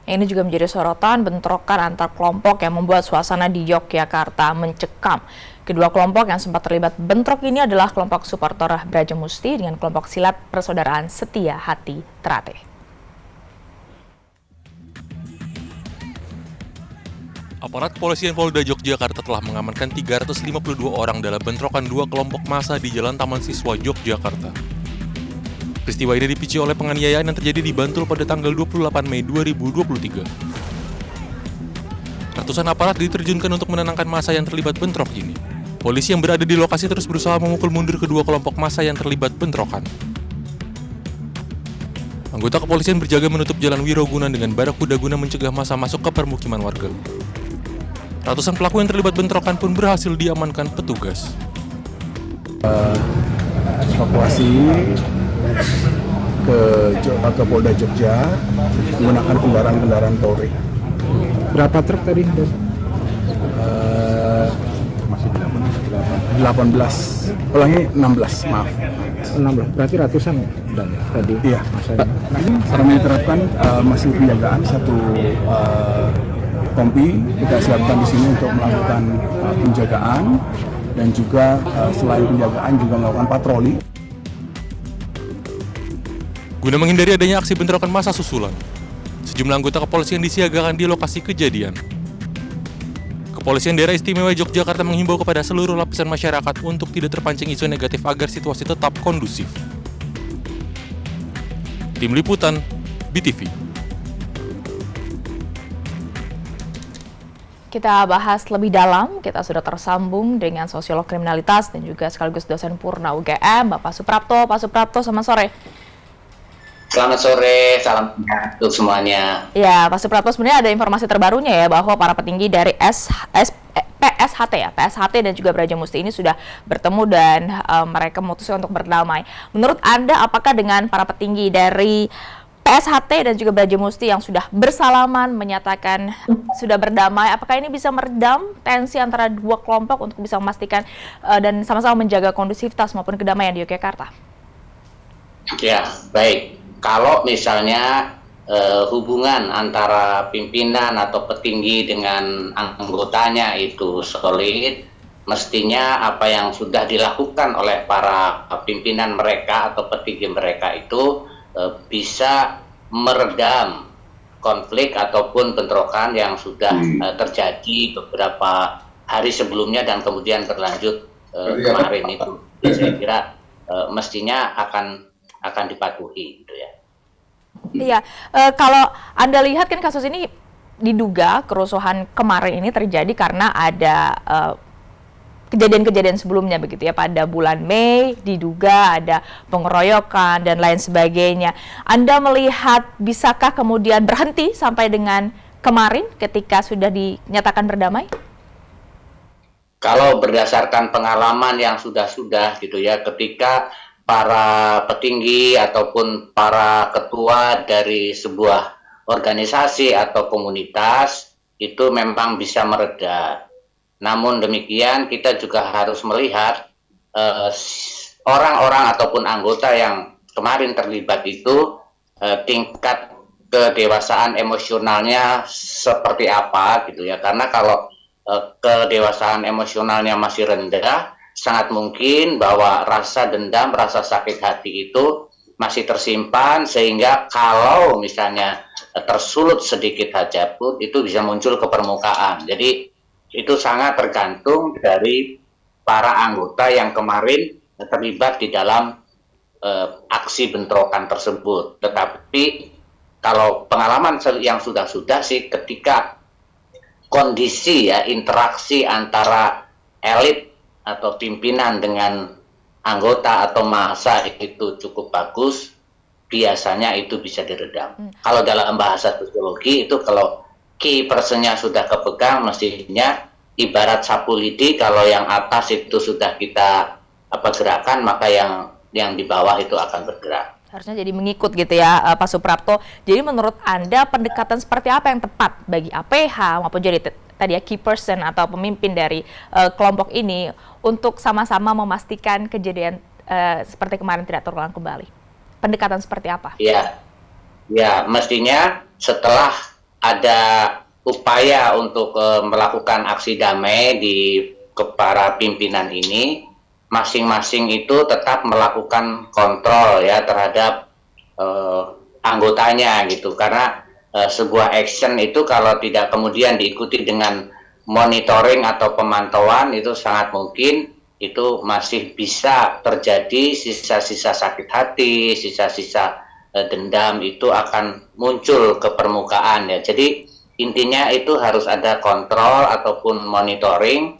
Ini juga menjadi sorotan bentrokan antar kelompok yang membuat suasana di Yogyakarta mencekam. Kedua kelompok yang sempat terlibat bentrok ini adalah kelompok supporter Brajamusti dengan kelompok silat Persaudaraan Setia Hati Trate. Aparat kepolisian Polda Yogyakarta telah mengamankan 352 orang dalam bentrokan dua kelompok massa di Jalan Taman Siswa Yogyakarta. Peristiwa ini dipicu oleh penganiayaan yang terjadi di Bantul pada tanggal 28 Mei 2023. Ratusan aparat diterjunkan untuk menenangkan massa yang terlibat bentrok ini. Polisi yang berada di lokasi terus berusaha memukul mundur kedua kelompok massa yang terlibat bentrokan. Anggota kepolisian berjaga menutup jalan Wiroguna dengan barakuda guna mencegah massa masuk ke permukiman warga. Ratusan pelaku yang terlibat bentrokan pun berhasil diamankan petugas. Evakuasi ke Polda Jogja menggunakan kendaraan Polri. Berapa truk tadi? 18, ulangi 16, maaf. 16, berarti ratusan dan tadi. Iya. Karena diterapkan masih penjagaan satu kompi kita siapkan di sini untuk melakukan penjagaan dan juga selain penjagaan juga melakukan patroli. Guna menghindari adanya aksi bentrokan massa susulan, sejumlah anggota kepolisian disiagakan di lokasi kejadian. Kepolisian Daerah Istimewa Yogyakarta menghimbau kepada seluruh lapisan masyarakat untuk tidak terpancing isu negatif agar situasi tetap kondusif. Tim Liputan, BTV. Kita bahas lebih dalam, kita sudah tersambung dengan sosiolog kriminalitas dan juga sekaligus dosen Purna UGM, Bapak Suprapto. Pak Suprapto, selamat sore. Selamat sore, salam sehat untuk semuanya. Ya, Pak Suprapto, sebenarnya ada informasi terbarunya ya bahwa para petinggi dari PSHT dan juga Brajamusti ini sudah bertemu dan mereka memutuskan untuk berdamai. Menurut Anda, apakah dengan para petinggi dari PSHT dan juga Brajamusti yang sudah bersalaman menyatakan sudah berdamai, apakah ini bisa meredam tensi antara dua kelompok untuk bisa memastikan dan sama-sama menjaga kondusivitas maupun kedamaian di Yogyakarta? Ya, baik. Kalau misalnya hubungan antara pimpinan atau petinggi dengan anggotanya itu solid, mestinya apa yang sudah dilakukan oleh para pimpinan mereka atau petinggi mereka itu bisa meredam konflik ataupun bentrokan yang sudah terjadi beberapa hari sebelumnya dan kemudian berlanjut kemarin itu. Saya kira mestinya akan dipatuhi gitu ya. Iya, kalau Anda lihat kan kasus ini diduga kerusuhan kemarin ini terjadi karena ada kejadian-kejadian sebelumnya begitu ya, pada bulan Mei diduga ada pengeroyokan dan lain sebagainya. Anda melihat bisakah kemudian berhenti sampai dengan kemarin ketika sudah dinyatakan berdamai? Kalau berdasarkan pengalaman yang sudah-sudah gitu ya, ketika para petinggi ataupun para ketua dari sebuah organisasi atau komunitas itu memang bisa mereda. Namun demikian kita juga harus melihat orang-orang ataupun anggota yang kemarin terlibat itu tingkat kedewasaan emosionalnya seperti apa gitu ya. Karena kalau kedewasaan emosionalnya masih rendah, sangat mungkin bahwa rasa dendam, rasa sakit hati itu masih tersimpan sehingga kalau misalnya tersulut sedikit hajaput itu bisa muncul ke permukaan. Jadi itu sangat tergantung dari para anggota yang kemarin terlibat di dalam aksi bentrokan tersebut. Tetapi kalau pengalaman yang sudah-sudah sih ketika kondisi ya interaksi antara elit atau pimpinan dengan anggota atau massa itu cukup bagus, biasanya itu bisa diredam. Kalau dalam bahasa sosiologi itu kalau key personnya sudah kepegang, mestinya ibarat sapu lidi, kalau yang atas itu sudah kita gerakan, maka yang di bawah itu akan bergerak. Harusnya jadi mengikut gitu ya, Pak Suprapto. Jadi menurut Anda pendekatan seperti apa yang tepat bagi APH maupun jadi tadi ya key person atau pemimpin dari kelompok ini untuk sama-sama memastikan kejadian seperti kemarin tidak terulang kembali? Pendekatan seperti apa? Ya, mestinya setelah ada upaya untuk melakukan aksi damai ke para pimpinan ini, masing-masing itu tetap melakukan kontrol ya terhadap anggotanya gitu, karena sebuah action itu kalau tidak kemudian diikuti dengan monitoring atau pemantauan, itu sangat mungkin itu masih bisa terjadi sisa-sisa sakit hati, sisa-sisa dendam itu akan muncul ke permukaan ya. Jadi intinya itu harus ada kontrol ataupun monitoring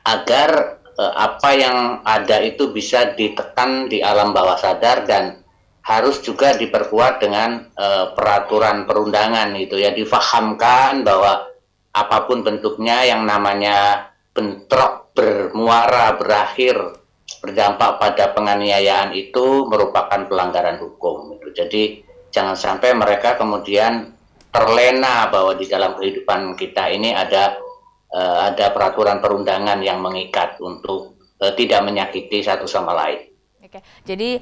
agar apa yang ada itu bisa ditekan di alam bawah sadar, dan harus juga diperkuat dengan peraturan perundangan itu ya, difahamkan bahwa apapun bentuknya yang namanya bentrok bermuara berakhir berdampak pada penganiayaan itu merupakan pelanggaran hukum gitu. Jadi jangan sampai mereka kemudian terlena bahwa di dalam kehidupan kita ini ada peraturan perundangan yang mengikat untuk tidak menyakiti satu sama lain. Oke, jadi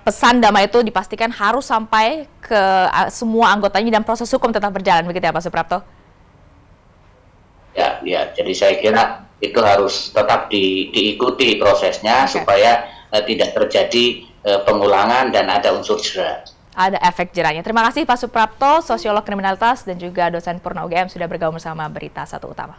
pesan damai itu dipastikan harus sampai ke semua anggotanya dan proses hukum tetap berjalan, begitu ya Pak Suprapto? Ya, jadi saya kira itu harus tetap diikuti prosesnya supaya tidak terjadi pengulangan dan ada unsur jera. Ada efek jerahnya. Terima kasih Pak Suprapto, sosiolog kriminalitas dan juga dosen Purna UGM sudah bergabung bersama Berita Satu Utama.